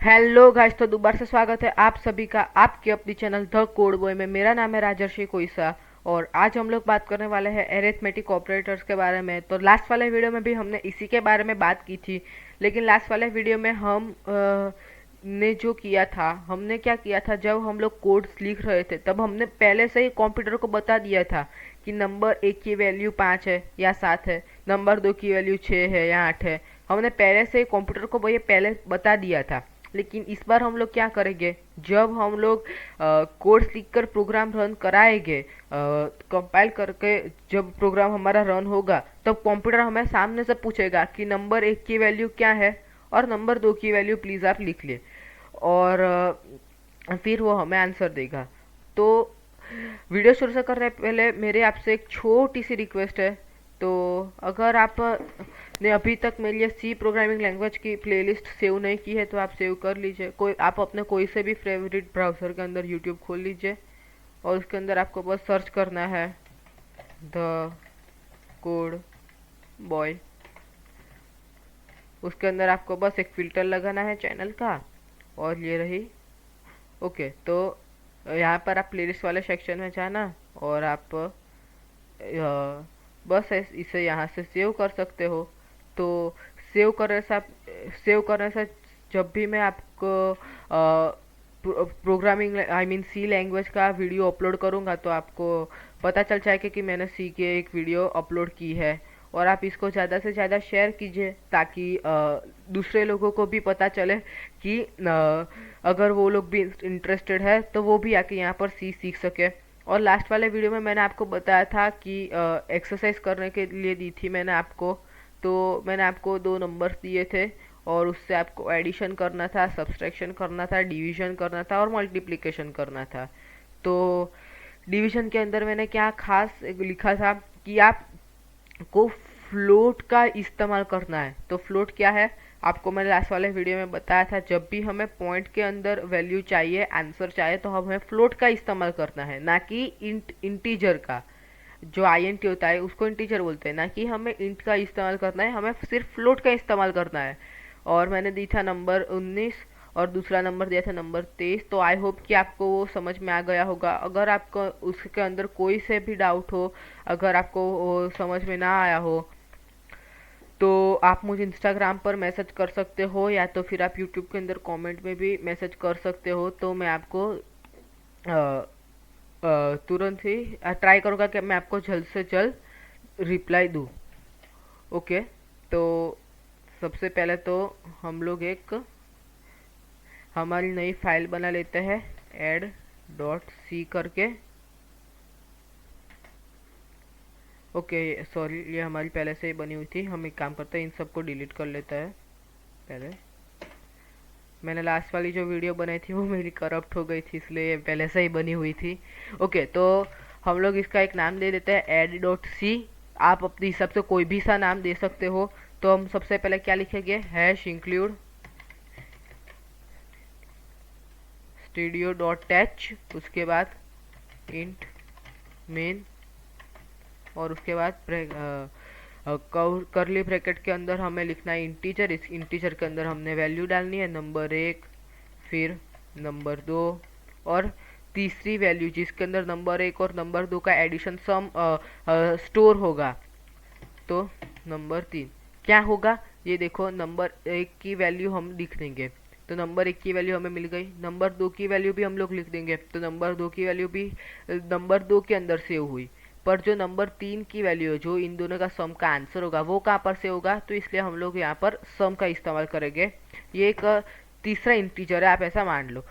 Hello guys, तो दोबारा से स्वागत है आप सभी का आपके अपनी चैनल द कोड बॉय में। मेरा नाम है राजर्षि कोइसा और आज हम लोग बात करने वाले हैं एरिथमेटिक ऑपरेटर्स के बारे में। तो लास्ट वाले वीडियो में भी हमने इसी के बारे में बात की थी, लेकिन लास्ट वाले वीडियो में हम ने जो किया था, हमने क्या किया था, जब हम लोग कोड्स लिख रहे थे तब हमने पहले से ही कंप्यूटर को बता दिया था कि नंबर 1 की वैल्यू 5 है या 7 है, नंबर 2 की वैल्यू 6 है या 8 है। हमने पहले से ही कंप्यूटर को ये पहले बता दिया था। लेकिन इस बार हम लोग क्या करेंगे, जब हम लोग कोड्स लिखकर प्रोग्राम रन कराएंगे, कंपाइल करके जब प्रोग्राम हमारा रन होगा तब कंप्यूटर हमें सामने से पूछेगा कि नंबर 1 की वैल्यू क्या है और नंबर 2 की वैल्यू प्लीज़ आप लिख लिए। और फिर वो हमें आंसर देगा। तो वीडियो शुरू से करने पहले मेरे आपसे एक छोटी सी रिक्वेस्ट है। तो अगर आप ने अभी तक मेरे लिए सी प्रोग्रामिंग लैंग्वेज की प्लेलिस्ट सेव नहीं की है तो आप सेव कर लीजिए। कोई आप अपने कोई से भी फेवरेट ब्राउज़र के अंदर यूट्यूब खोल लीजिए और उसके अंदर आपको बस सर्च करना है द कोड बॉय। उसके अंदर आपको बस एक फ़िल्टर लगाना है चैनल का और ये रही। ओके, तो यहाँ पर आप प्लेलिस्ट वाले सेक्शन में जाना और आप बस इसे यहाँ से सेव कर सकते हो। तो सेव करने से सेव करने से जब भी मैं आपको programming I mean C language का वीडियो अपलोड करूँगा तो आपको पता चल जाएगा कि मैंने सी के एक वीडियो अपलोड की है। और आप इसको ज़्यादा से ज़्यादा शेयर कीजिए ताकि दूसरे लोगों को भी पता चले कि अगर वो लोग भी इंटरेस्टेड है तो वो भी आके यहाँ पर सी सीख सके। और लास्ट वाले वीडियो में मैंने आपको बताया था कि एक्सरसाइज करने के लिए दी थी मैंने आपको। तो मैंने आपको 2 नंबर्स दिए थे और उससे आपको एडिशन करना था, सब्सट्रैक्शन करना था, डिवीजन करना था और मल्टीप्लिकेशन करना था। तो डिवीजन के अंदर मैंने क्या खास लिखा था कि आप को फ्लोट का इस्तेमाल करना है। तो फ्लोट क्या है, आपको मैंने लास्ट वाले वीडियो में बताया था, जब भी हमें पॉइंट के अंदर वैल्यू चाहिए, आंसर चाहिए, तो हमें फ्लोट का इस्तेमाल करना है, ना कि इंटीजर का। जो आईएनटी होता है उसको इंटीजर बोलते हैं, ना कि हमें इंट का इस्तेमाल करना है, हमें सिर्फ फ्लोट का इस्तेमाल करना है। और मैंने दी था नंबर 19 और दूसरा नंबर दिया था नंबर 23। तो आई होप कि आपको वो समझ में आ गया होगा। अगर आपको उसके अंदर कोई से भी डाउट हो, अगर आपको वो समझ में ना आया हो, तो आप मुझे इंस्टाग्राम पर मैसेज कर सकते हो या तो फिर आप यूट्यूब के अंदर कमेंट में भी मैसेज कर सकते हो। तो मैं आपको तुरंत ही ट्राई करूँगा कि मैं आपको जल्द से जल्द रिप्लाई दूँ। ओके, तो सबसे पहले तो हम लोग एक हमारी नई फाइल बना लेते हैं एड डॉट सी करके। ओके, सॉरी, ये हमारी पहले से ही बनी हुई थी। हम एक काम करते हैं, इन सबको डिलीट कर लेते हैं। पहले मैंने लास्ट वाली जो वीडियो बनाई थी वो मेरी करप्ट हो गई थी, इसलिए पहले से ही बनी हुई थी। ओके, तो हम लोग इसका एक नाम दे देते हैं एड डॉट सी। आप अपने हिसाब से कोई भी सा नाम दे सकते हो। तो हम सबसे पहले क्या लिखेंगे, hash include studio dot H, उसके बाद इंट मेन और उसके बाद करली ब्रैकेट के अंदर हमें लिखना है इंटीजर। इस इंटीजर के अंदर हमने वैल्यू डालनी है नंबर 1, फिर नंबर 2 और तीसरी वैल्यू जिसके अंदर नंबर 1 और नंबर 2 का एडिशन सम स्टोर होगा। तो नंबर 3 क्या होगा, ये देखो, नंबर 1 की वैल्यू हम लिख देंगे। तो नंबर 1 की वैल्यू हमें मिल गई। नंबर 2 की वैल्यू भी हम लोग लिख देंगे। तो नंबर 2 की वैल्यू भी नंबर 2 के अंदर सेव हुई। पर जो नंबर 3 की वैल्यू है, जो इन दोनों का सम का आंसर होगा, वो कहाँ पर से होगा, तो इसलिए हम लोग यहाँ पर सम का इस्तेमाल करेंगे। ये एक तीसरा इंटीजर है, आप ऐसा मान लो।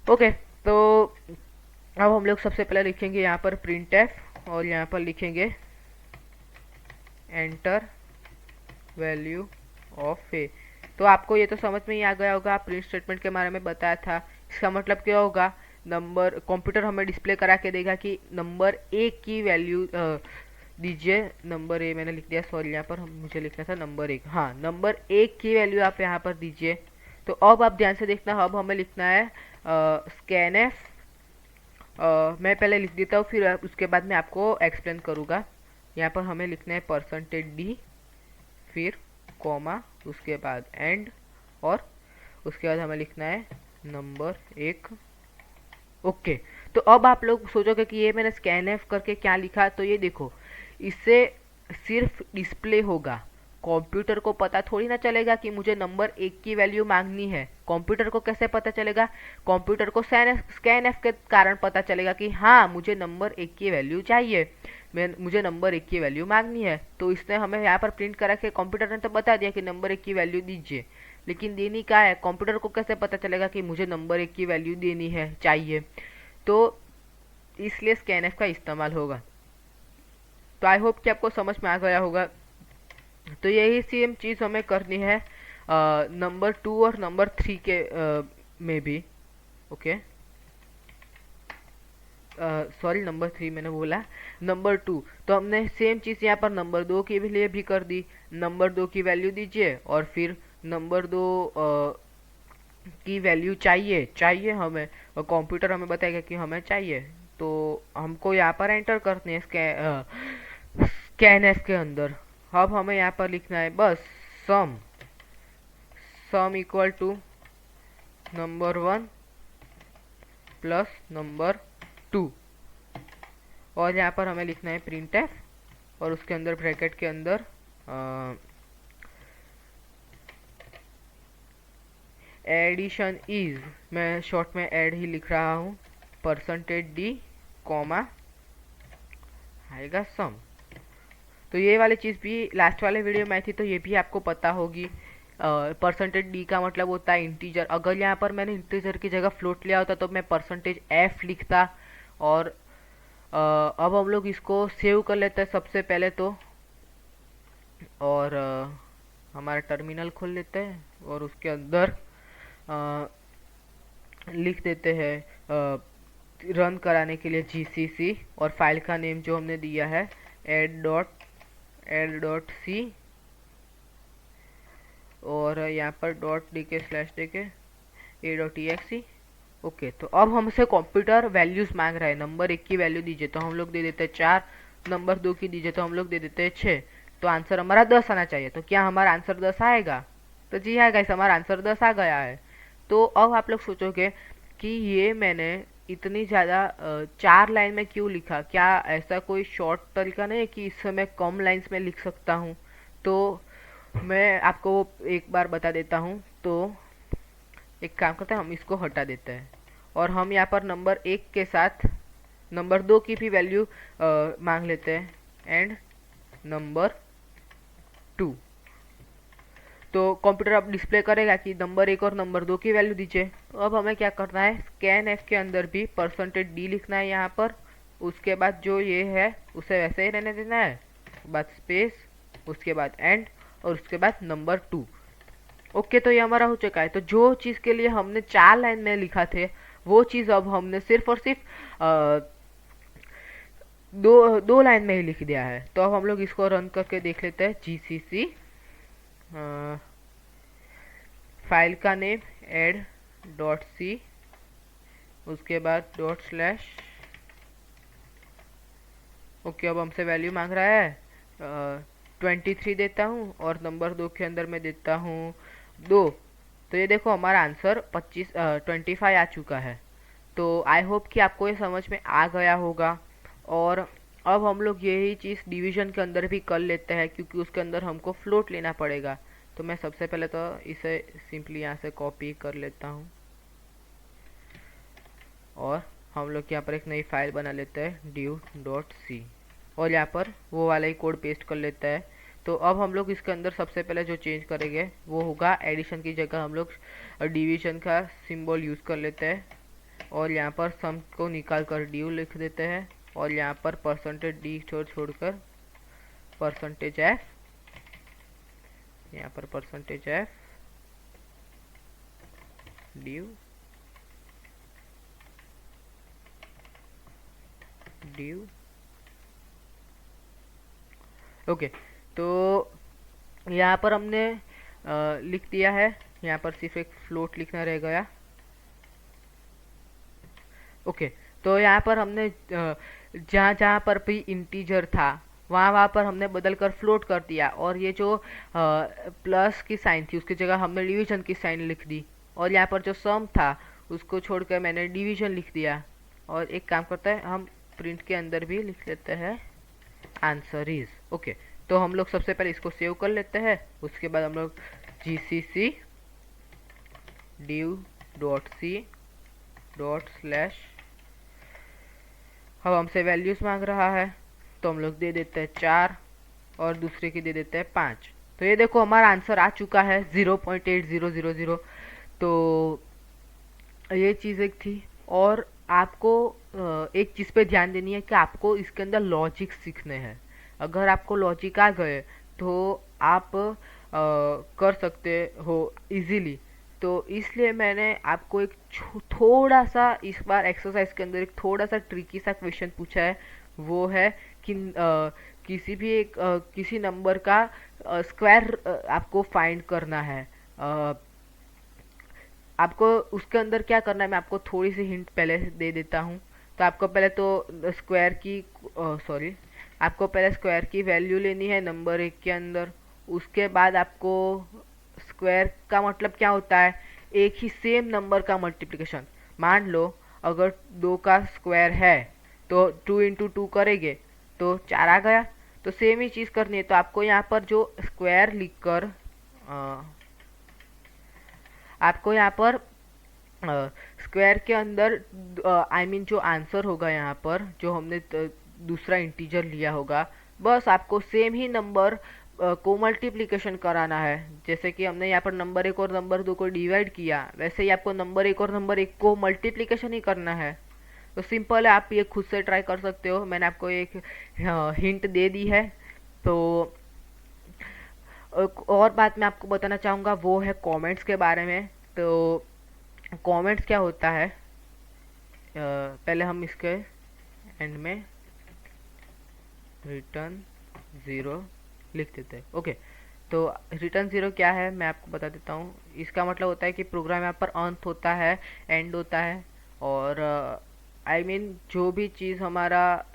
ओके, तो अब हम लोग सबसे पहले लिखेंगे यहाँ पर प्रिंट एफ और यहाँ पर लिखेंगे एंटर वैल्यू ऑफ ए। तो आपको ये तो समझ में ही आ गया होगा, प्रिंट स्टेटमेंट के बारे में बताया था। इसका मतलब क्या होगा, नंबर कंप्यूटर हमें डिस्प्ले करा के देगा कि नंबर 1 की वैल्यू दीजिए। नंबर ए मैंने लिख दिया, सॉरी, यहाँ पर मुझे लिखना था नंबर 1। हाँ, नंबर 1 की वैल्यू आप यहाँ पर दीजिए। तो अब आप ध्यान से देखना, अब हमें लिखना है स्कैन एफ। मैं पहले लिख देता हूँ, फिर उसके बाद मैं आपको एक्सप्लेन करूँगा। यहाँ पर हमें लिखना है %d, फिर कॉमा, उसके बाद एंड और उसके बाद हमें लिखना है नंबर 1। ओके, तो अब आप लोग सोचोगे कि ये मैंने स्कैन करके क्या लिखा, तो ये देखो, इससे सिर्फ डिस्प्ले होगा। कंप्यूटर को पता थोड़ी ना चलेगा कि मुझे नंबर 1 की वैल्यू मांगनी है। कंप्यूटर को कैसे पता चलेगा? कंप्यूटर को स्कैन एफ के कारण पता चलेगा कि हाँ, मुझे नंबर 1 की वैल्यू चाहिए, मुझे नंबर 1 की वैल्यू मांगनी है। तो इसने हमें यहाँ पर प्रिंट करा के, कंप्यूटर ने तो बता दिया कि नंबर 1 की वैल्यू दीजिए, लेकिन देनी क्या है? कंप्यूटर को कैसे पता चलेगा कि मुझे नंबर 1 की वैल्यू देनी है, चाहिए? तो इसलिए स्कैनएफ का इस्तेमाल होगा। तो आई होप कि आपको समझ में आ गया होगा। तो यही सेम चीज़ हमें करनी है नंबर 2 और नंबर 3 के में भी। ओके, सॉरी, नंबर 3 मैंने बोला, नंबर 2। तो हमने सेम चीज़ यहाँ पर नंबर 2 के भी लिए भी कर दी। नंबर 2 की वैल्यू दीजिए, और फिर नंबर 2 की वैल्यू चाहिए हमें, और कंप्यूटर हमें बताएगा कि हमें चाहिए। तो हमको यहाँ पर एंटर करनी है स्कैनएफ के अंदर। अब हमें यहाँ पर लिखना है बस sum equal to number 1 plus number 2, और यहाँ पर हमें लिखना है प्रिंटएफ, और उसके अंदर ब्रैकेट के अंदर एडिशन इज, मैं शॉर्ट में ऐड ही लिख रहा हूँ, %d कॉमा आएगा सम। तो ये वाली चीज़ भी लास्ट वाले वीडियो में आई थी, तो ये भी आपको पता होगी। %d का मतलब होता है इंटीजर। अगर यहाँ पर मैंने इंटीजर की जगह फ्लोट लिया होता तो मैं %f लिखता। और अब हम लोग इसको सेव कर लेते हैं सबसे पहले तो, और हमारा टर्मिनल खोल लेते हैं, और उसके अंदर लिख देते हैं रन कराने के लिए GCC, और फाइल का नेम जो हमने दिया है add.c, और यहाँ पर .dk/dk a.exe। ओके, तो अब हमसे कंप्यूटर वैल्यूज मांग रहा है। नंबर 1 की वैल्यू दीजिए, तो हम लोग दे देते हैं 4। नंबर 2 की दीजिए, तो हम लोग दे देते हैं 6। तो आंसर हमारा 10 आना चाहिए। तो क्या हमारा आंसर 10 आएगा? तो जी हाँ गाइस, हमारा आंसर 10 आ गया है। तो अब आप लोग सोचोगे कि ये मैंने इतनी ज़्यादा 4 लाइन में क्यों लिखा? क्या ऐसा कोई शॉर्ट तरीका नहीं है कि इससे मैं कम लाइन्स में लिख सकता हूँ? तो मैं आपको एक बार बता देता हूँ। तो एक काम करते हैं, हम इसको हटा देते हैं, और हम यहाँ पर नंबर 1 के साथ नंबर 2 की भी वैल्यू मांग लेते हैं, एंड नंबर 2। तो कंप्यूटर अब डिस्प्ले करेगा कि नंबर 1 और नंबर 2 की वैल्यू दीजिए। तो अब हमें क्या करना है, स्कैनएफ के अंदर भी %d लिखना है यहाँ पर। उसके बाद जो ये है उसे वैसे ही रहने देना है, बाद स्पेस, उसके बाद एंड, और उसके बाद नंबर 2। ओके, तो ये हमारा हो चुका है। तो जो चीज़ के लिए हमने 4 लाइन में लिखा थे, वो चीज़ अब हमने सिर्फ और सिर्फ दो लाइन में ही लिख दिया है। तो अब हम लोग इसको रन करके देख लेते हैं। GCC, फाइल का नेम add.c, उसके बाद /। ओके, अब हमसे वैल्यू मांग रहा है 23 देता हूँ, और नंबर 2 के अंदर मैं देता हूँ 2। तो ये देखो, हमारा आंसर 25 आ चुका है। तो आई होप कि आपको ये समझ में आ गया होगा। और अब हम लोग यही चीज़ डिवीजन के अंदर भी कर लेते हैं, क्योंकि उसके अंदर हमको फ्लोट लेना पड़ेगा। तो मैं सबसे पहले तो इसे सिंपली यहाँ से कॉपी कर लेता हूँ, और हम लोग यहाँ पर एक नई फाइल बना लेते हैं div.c, और यहाँ पर वो वाला ही कोड पेस्ट कर लेते हैं। तो अब हम लोग इसके अंदर सबसे पहले जो चेंज करेंगे वो होगा, एडिशन की जगह हम लोग डिवीजन का सिंबल यूज़ कर लेते हैं, और यहाँ पर सम को निकाल कर div लिख देते हैं, और यहाँ पर %d छोड़कर %f, यहाँ पर %f div। ओके, तो यहाँ पर हमने लिख दिया है। यहाँ पर सिर्फ एक फ्लोट लिखना रह गया। ओके, तो यहाँ पर हमने जहाँ जहाँ पर भी इंटीजर था वहाँ पर हमने बदल कर फ्लोट कर दिया, और ये जो प्लस की साइन थी उसकी जगह हमने डिवीजन की साइन लिख दी। और यहाँ पर जो सम था उसको छोड़कर मैंने डिवीजन लिख दिया। और एक काम करते हैं, हम प्रिंट के अंदर भी लिख लेते हैं आंसर इज। ओके, तो हम लोग सबसे पहले इसको सेव कर लेते हैं। उसके बाद हम लोग gcc div.c/, अब हमसे वैल्यूज मांग रहा है तो हम लोग दे देते हैं 4 और दूसरे की दे देते हैं 5। तो ये देखो हमारा आंसर आ चुका है 0.8000। तो ये चीज़ एक थी। और आपको एक चीज़ पे ध्यान देनी है कि आपको इसके अंदर लॉजिक सीखने हैं। अगर आपको लॉजिक आ गए तो आप कर सकते हो इजीली। तो इसलिए मैंने आपको एक थोड़ा सा इस बार एक्सरसाइज के अंदर एक थोड़ा सा ट्रिकी सा क्वेश्चन पूछा है। वो है कि किसी भी एक किसी नंबर का स्क्वायर आपको फाइंड करना है। आपको उसके अंदर क्या करना है, मैं आपको थोड़ी सी हिंट पहले दे देता हूँ। तो आपको पहले तो स्क्वायर की आपको पहले स्क्वायर की वैल्यू लेनी है नंबर 1 के अंदर। उसके बाद आपको स्क्वायर का मतलब क्या होता है, एक ही सेम नंबर का मल्टीप्लिकेशन। मान लो अगर 2 का स्क्वायर है तो 2 इंटू 2 करेंगे तो 4 आ गया। तो सेम ही चीज़ करनी है। तो आपको यहाँ पर जो स्क्वायर लिखकर आपको यहाँ पर स्क्वायर के अंदर आई मीन जो आंसर होगा यहाँ पर जो हमने दूसरा इंटीजर लिया होगा, बस आपको सेम ही नंबर को मल्टीप्लिकेशन कराना है। जैसे कि हमने यहाँ पर नंबर 1 और नंबर 2 को डिवाइड किया, वैसे ही आपको नंबर 1 और नंबर 1 को मल्टीप्लिकेशन ही करना है। तो सिंपल है, आप ये खुद से ट्राई कर सकते हो। मैंने आपको एक हिंट दे दी है। तो एक और बात मैं आपको बताना चाहूँगा वो है कमेंट्स के बारे में। तो कमेंट्स क्या होता है, पहले हम इसके एंड में रिटर्न 0 लिख देते हैं। ओके, तो रिटर्न 0 क्या है मैं आपको बता देता हूँ। इसका मतलब होता है कि प्रोग्राम यहाँ पर अंत होता है, एंड होता है। और आई मीन जो भी चीज़ हमारा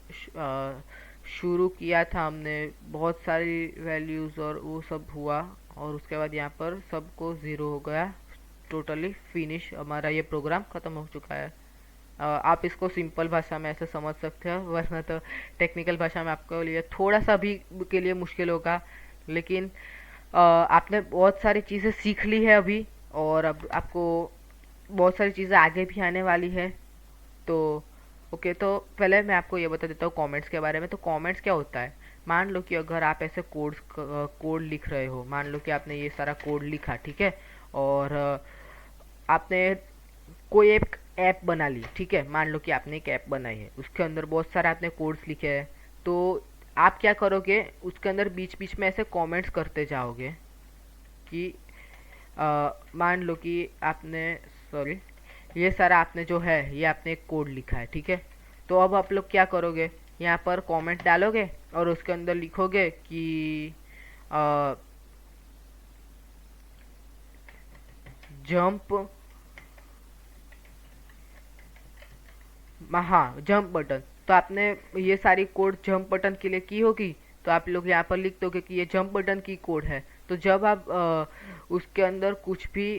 शुरू किया था हमने, बहुत सारी वैल्यूज़ और वो सब हुआ, और उसके बाद यहाँ पर सबको 0 हो गया। टोटली फिनिश, हमारा ये प्रोग्राम ख़त्म हो चुका है। आप इसको सिंपल भाषा में ऐसे समझ सकते हो, वरना तो टेक्निकल भाषा में आपके लिए थोड़ा सा भी के लिए मुश्किल होगा। लेकिन आपने बहुत सारी चीज़ें सीख ली है अभी, और अब आपको बहुत सारी चीज़ें आगे भी आने वाली है। तो ओके, तो पहले मैं आपको ये बता देता हूँ कमेंट्स के बारे में। तो कमेंट्स क्या होता है, मान लो कि अगर आप ऐसे कोड लिख रहे हो, मान लो कि आपने ये सारा कोड लिखा, ठीक है, और आपने कोई एक ऐप बना ली, ठीक है, मान लो कि आपने एक ऐप बनाई है, उसके अंदर बहुत सारे आपने कोड्स लिखे हैं। तो आप क्या करोगे, उसके अंदर बीच बीच में ऐसे कमेंट्स करते जाओगे कि मान लो कि आपने सॉरी ये सारा आपने जो है ये आपने एक कोड लिखा है, ठीक है। तो अब आप लोग क्या करोगे, यहाँ पर कमेंट डालोगे और उसके अंदर लिखोगे कि जंप, हाँ जंप बटन। तो आपने ये सारी कोड जंप बटन के लिए की होगी, तो आप लोग यहाँ पर लिख दोगे कि ये जंप बटन की कोड है। तो जब आप उसके अंदर कुछ भी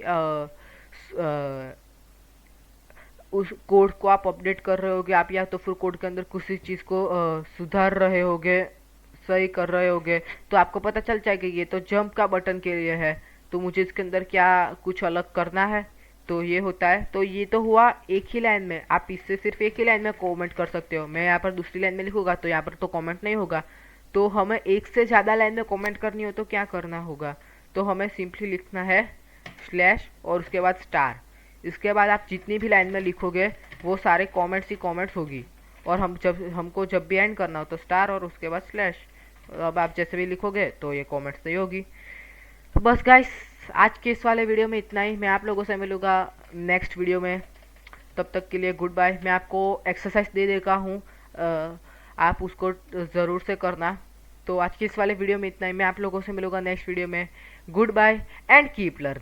उस कोड को आप अपडेट कर रहे होगे, आप या तो फिर कोड के अंदर किसी चीज़ को सुधार रहे होगे, सही कर रहे होगे, तो आपको पता चल जाएगा ये तो जंप का बटन के लिए है, तो मुझे इसके अंदर क्या कुछ अलग करना है। तो ये होता है। तो ये तो हुआ एक ही लाइन में, आप इससे सिर्फ एक ही लाइन में कमेंट कर सकते हो। मैं यहाँ पर दूसरी लाइन में लिखूंगा तो यहाँ पर तो कमेंट नहीं होगा। तो हमें एक से ज़्यादा लाइन में कमेंट करनी हो तो क्या करना होगा, तो हमें सिंपली लिखना है स्लैश और उसके बाद स्टार। इसके बाद आप जितनी भी लाइन में लिखोगे वो सारे कमेंट्स ही कमेंट्स होगी, और हमको जब भी एंड करना हो तो स्टार और उसके बाद स्लैश। अब आप जैसे भी लिखोगे तो ये कमेंट्स नहीं होगी। तो बस गाइस, आज के इस वाले वीडियो में इतना ही। मैं आप लोगों से मिलूँगा नेक्स्ट वीडियो में। तब तक के लिए गुड बाय। मैं आपको एक्सरसाइज दे देता हूँ, आप उसको ज़रूर से करना। तो आज के इस वाले वीडियो में इतना ही। मैं आप लोगों से मिलूँगा नेक्स्ट वीडियो में। Good bye and keep learning.